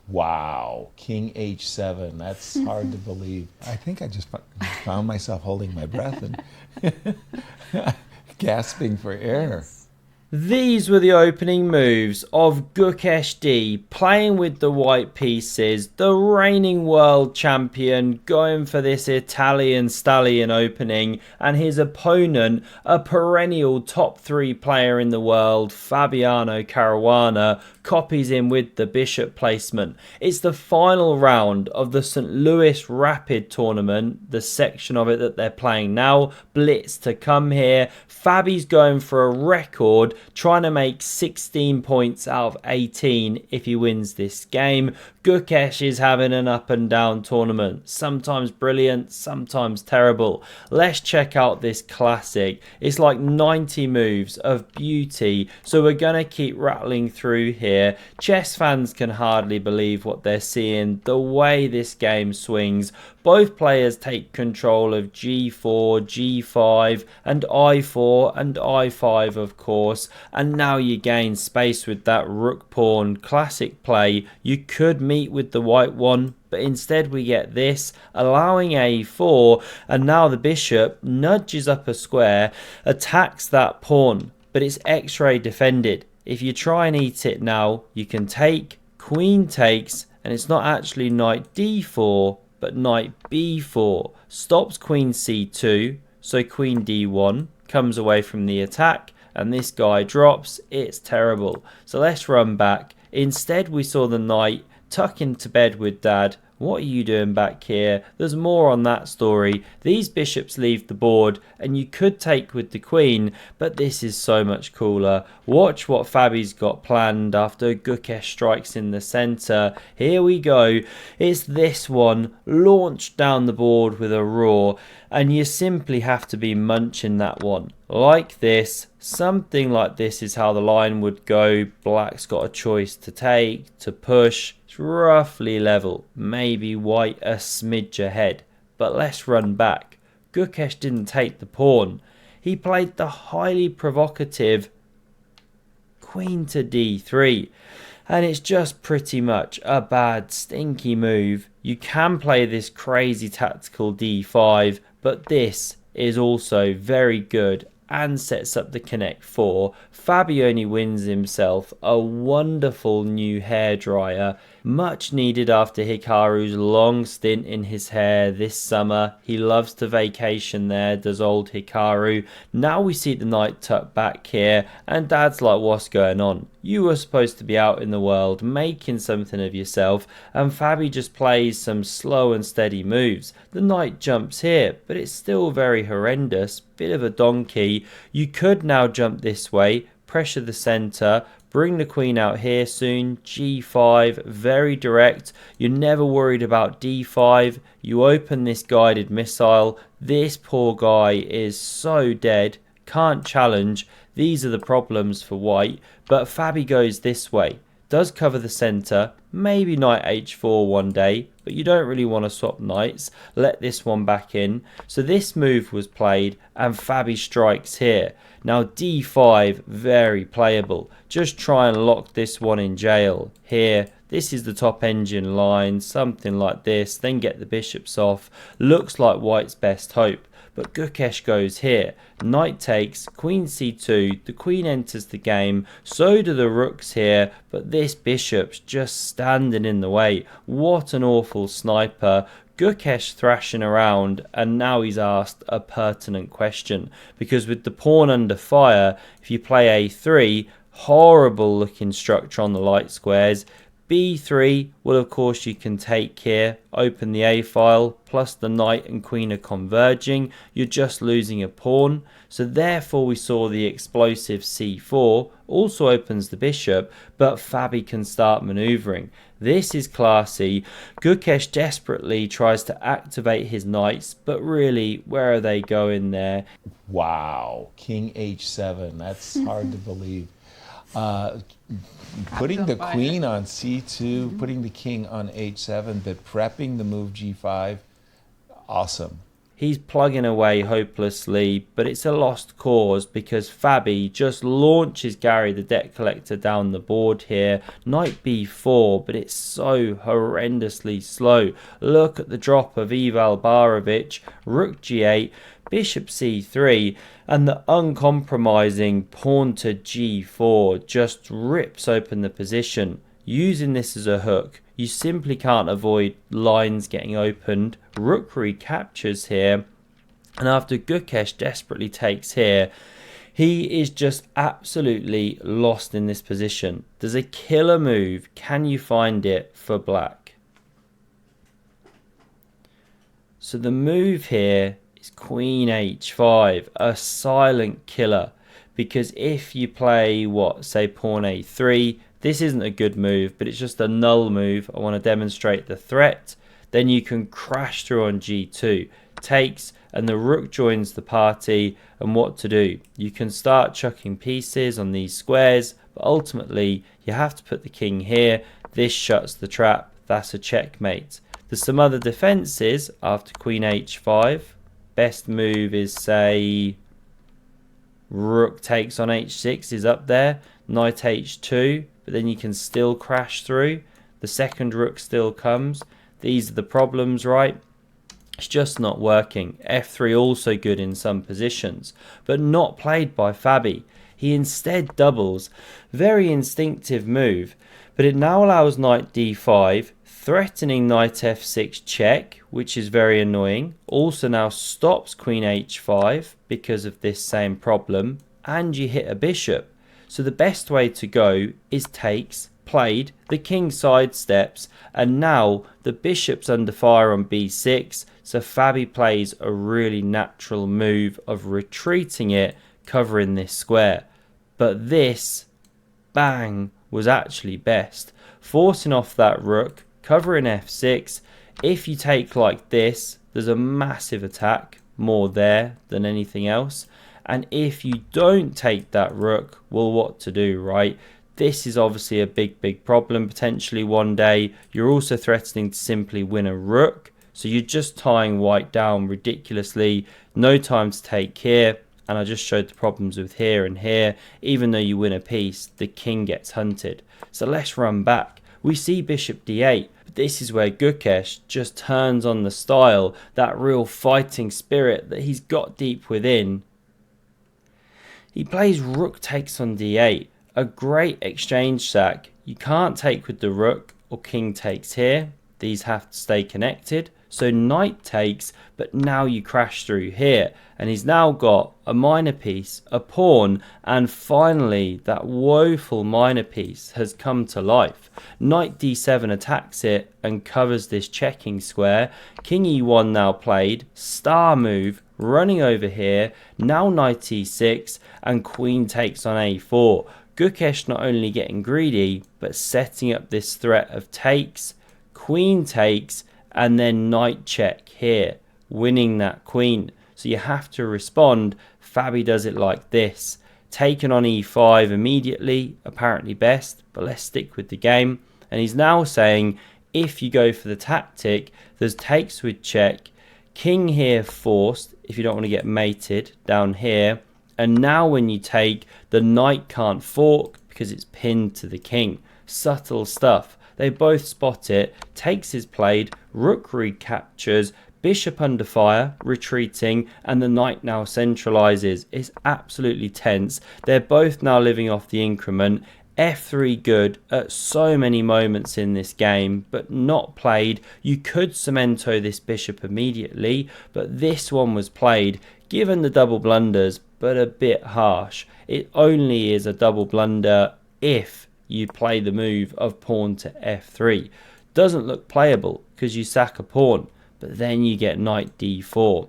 Wow, King H7. That's hard to believe. I think I just found myself holding my breath and gasping for air. Yes. These were the opening moves of Gukesh D, playing with the white pieces, the reigning world champion, going for this Italian stallion opening, and his opponent, a perennial top 3 player in the world, Fabiano Caruana, copies him with the bishop placement. It's the final round of the St. Louis Rapid tournament, the section of it that they're playing now. Blitz to come here. Fabi's going for a record, trying to make 16 points out of 18 if he wins this game. Gukesh is having an up and down tournament, sometimes brilliant, sometimes terrible. Let's check out this classic. It's like 90 moves of beauty, so we're going to keep rattling through here. Chess fans can hardly believe what they're seeing, the way this game swings. Both players take control of g4, g5, and i4 and i5 of course, and now you gain space with that rook pawn. Classic play. You could meet with the white one, but instead we get this, allowing a4, and now the bishop nudges up a square, attacks that pawn, but it's x-ray defended. If you try and eat it now, you can take, queen takes, and it's not actually knight d4, but knight b4, stops queen c2, so queen d1 comes away from the attack, and this guy drops. It's terrible. So let's run back. Instead we saw the knight tuck into bed with dad. What are you doing back here? There's more on that story. These bishops leave the board and you could take with the queen, but this is so much cooler. Watch what Fabi's got planned after Gukesh strikes in the centre. Here we go. It's this one, launched down the board with a roar, and you simply have to be munching that one. Like this, something like this is how the line would go. Black's got a choice to take, to push. It's roughly level, maybe white a smidge ahead. But let's run back. Gukesh didn't take the pawn. He played the highly provocative queen to d3. And it's just pretty much a bad, stinky move. You can play this crazy tactical d5, but this is also very good and sets up the connect 4. Fabiano wins himself a wonderful new hairdryer, much needed after Hikaru's long stint in his hair this summer. He loves to vacation there, does old Hikaru. Now we see the knight tucked back here, and dad's like, what's going on? You were supposed to be out in the world making something of yourself, and Fabi just plays some slow and steady moves. The knight jumps here, but it's still very horrendous. Bit of a donkey. You could now jump this way, pressure the centre, bring the queen out here soon. g5, very direct. You're never worried about d5. You open this guided missile. This poor guy is so dead, can't challenge. These are the problems for white, but Fabi goes this way, does cover the centre, maybe knight h4 one day, but you don't really want to swap knights. Let this one back in. So this move was played, and Fabi strikes here. Now d5, very playable. Just try and lock this one in jail. Here, this is the top engine line, something like this, then get the bishops off. Looks like white's best hope. But Gukesh goes here. Knight takes, queen c2, the queen enters the game, so do the rooks here, but this bishop's just standing in the way. What an awful sniper. Gukesh thrashing around, and now he's asked a pertinent question, because with the pawn under fire, if you play a3, horrible looking structure on the light squares. b3, well of course you can take here, open the a file, plus the knight and queen are converging, you're just losing a pawn, so therefore we saw the explosive c4, also opens the bishop, but Fabi can start manoeuvring. This is classy. Gukesh desperately tries to activate his knights, but really, where are they going there? Wow, King h7, that's hard to believe. Putting the queen on c2, putting the king on h7, but prepping the move g5, awesome. He's plugging away hopelessly, but it's a lost cause because Fabi just launches Gary the debt collector down the board here. Knight b4, but it's so horrendously slow. Look at the drop of Ival Barovic, rook g8, bishop c3, and the uncompromising pawn to g4 just rips open the position. Using this as a hook, you simply can't avoid lines getting opened. Rook recaptures here, and after Gukesh desperately takes here, he is just absolutely lost in this position. There's a killer move. Can you find it for black? So the move here is Queen h5, a silent killer, because if you play say pawn a3, this isn't a good move, but it's just a null move. I want to demonstrate the threat. Then you can crash through on g2. Takes, and the rook joins the party. And what to do? You can start chucking pieces on these squares, but ultimately you have to put the king here. This shuts the trap. That's a checkmate. There's some other defenses after queen h5. Best move is, say, rook takes on h6 is up there. Knight h2. But then you can still crash through. The second rook still comes. These are the problems, right? It's just not working. f3 also good in some positions, but not played by Fabi. He instead doubles. Very instinctive move, but it now allows knight d5, threatening knight f6 check, which is very annoying. Also now stops queen h5 because of this same problem, and you hit a bishop. So the best way to go is takes, played, the king sidesteps, and now the bishop's under fire on b6, so Fabi plays a really natural move of retreating it, covering this square. But this, bang, was actually best. Forcing off that rook, covering f6. If you take like this, there's a massive attack, more there than anything else. And if you don't take that rook, well, what to do, right? This is obviously a big problem potentially one day. You're also threatening to simply win a rook. So you're just tying white down ridiculously. No time to take here. And I just showed the problems with here and here. Even though you win a piece, the king gets hunted. So let's run back. We see bishop d8. But this is where Gukesh just turns on the style, that real fighting spirit that he's got deep within. He plays rook takes on d8, a great exchange sack. You can't take with the rook or king takes here. These have to stay connected. So knight takes, but now you crash through here. And he's now got a minor piece, a pawn, and finally that woeful minor piece has come to life. Knight d7 attacks it and covers this checking square. King e1 now played, star move, running over here. Now knight e6 and queen takes on a4. Gukesh not only getting greedy, but setting up this threat of takes, queen takes, and then knight check here, winning that queen. So you have to respond. Fabi does it like this. Taken on e5 immediately, apparently best, but let's stick with the game. And he's now saying, if you go for the tactic, there's takes with check, king here forced, if you don't want to get mated, down here. And now when you take, the knight can't fork because it's pinned to the king. Subtle stuff. They both spot it. Takes is played, rook recaptures, bishop under fire, retreating, and the knight now centralizes. It's absolutely tense. They're both now living off the increment. f3 good at so many moments in this game, but not played. You could cemento this bishop immediately, but this one was played, given the double blunders, but a bit harsh. It only is a double blunder if you play the move of pawn to f3. Doesn't look playable because you sack a pawn, but then you get knight d4.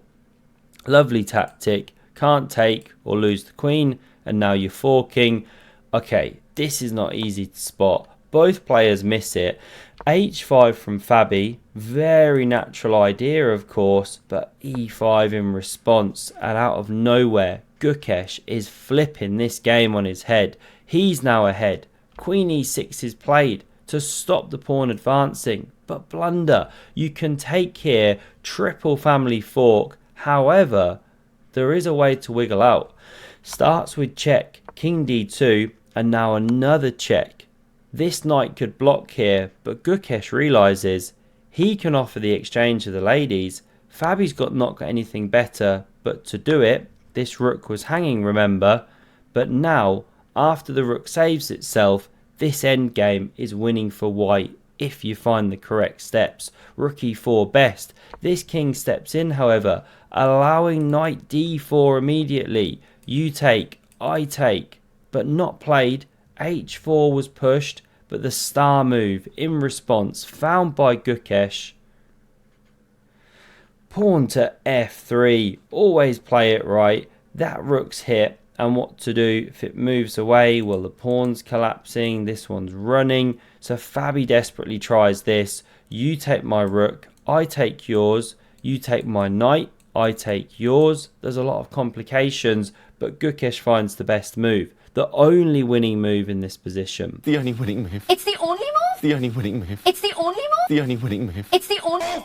Lovely tactic, can't take or lose the queen, and now you're forking. Okay, this is not easy to spot. Both players miss it. h5 from Fabi, very natural idea of course, but e5 in response, and out of nowhere Gukesh is flipping this game on his head. He's now ahead. Queen e6 is played to stop the pawn advancing, but blunder. You can take here, triple family fork, However, there is a way to wiggle out. Starts with check, king d2, and now another check. This knight could block here, but Gukesh realises he can offer the exchange of the ladies. Fabi's not got anything better but to do it. This rook was hanging, remember, but now, after the rook saves itself, this endgame is winning for white if you find the correct steps. Rook e4 best. This king steps in, however, allowing knight d4 immediately. You take, I take, but not played. h4 was pushed, but the star move in response found by Gukesh. Pawn to f3, always play it right. That rook's hit, and what to do if it moves away? Well, the pawn's collapsing, this one's running, so Fabi desperately tries this. You take my rook, I take yours. You take my knight, I take yours. There's a lot of complications, but Gukesh finds the best move. The only winning move in this position. The only winning move. It's the only move? The only winning move. It's the only move? The only winning move. It's the only...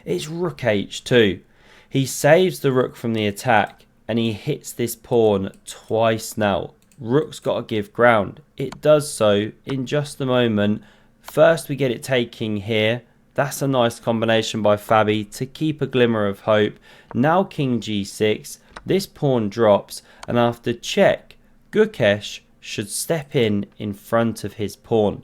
It's rook h2. He saves the rook from the attack and he hits this pawn twice now. Rook's got to give ground. It does so in just a moment. First we get it taking here. That's a nice combination by Fabi to keep a glimmer of hope. Now king g6. This pawn drops, and after check, Gukesh should step in front of his pawn.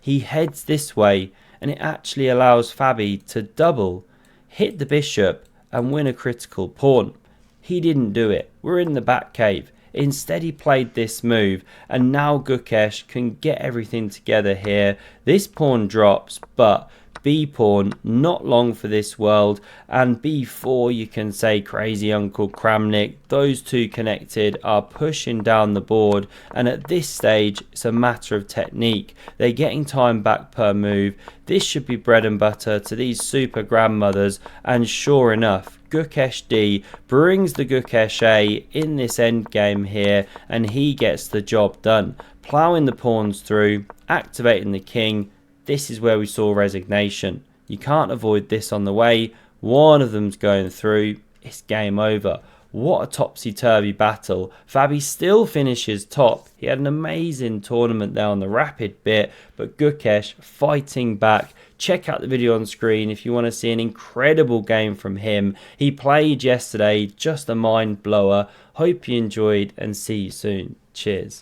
He heads this way and it actually allows Fabi to double, hit the bishop and win a critical pawn. He didn't do it. We're in the back cave. Instead he played this move, and now Gukesh can get everything together here. This pawn drops, but b pawn not long for this world, and b4 you can say crazy Uncle Kramnik. Those two connected are pushing down the board, and at this stage it's a matter of technique. They're getting time back per move. This should be bread and butter to these super grandmothers, and sure enough, Gukesh D brings the Gukesh A in this endgame here, and he gets the job done. Ploughing the pawns through, activating the king. This is where we saw resignation. You can't avoid this on the way. One of them's going through. It's game over. What a topsy-turvy battle. Fabi still finishes top. He had an amazing tournament there on the rapid bit, but Gukesh fighting back. Check out the video on screen if you want to see an incredible game from him. He played yesterday, just a mind blower. Hope you enjoyed and see you soon. Cheers.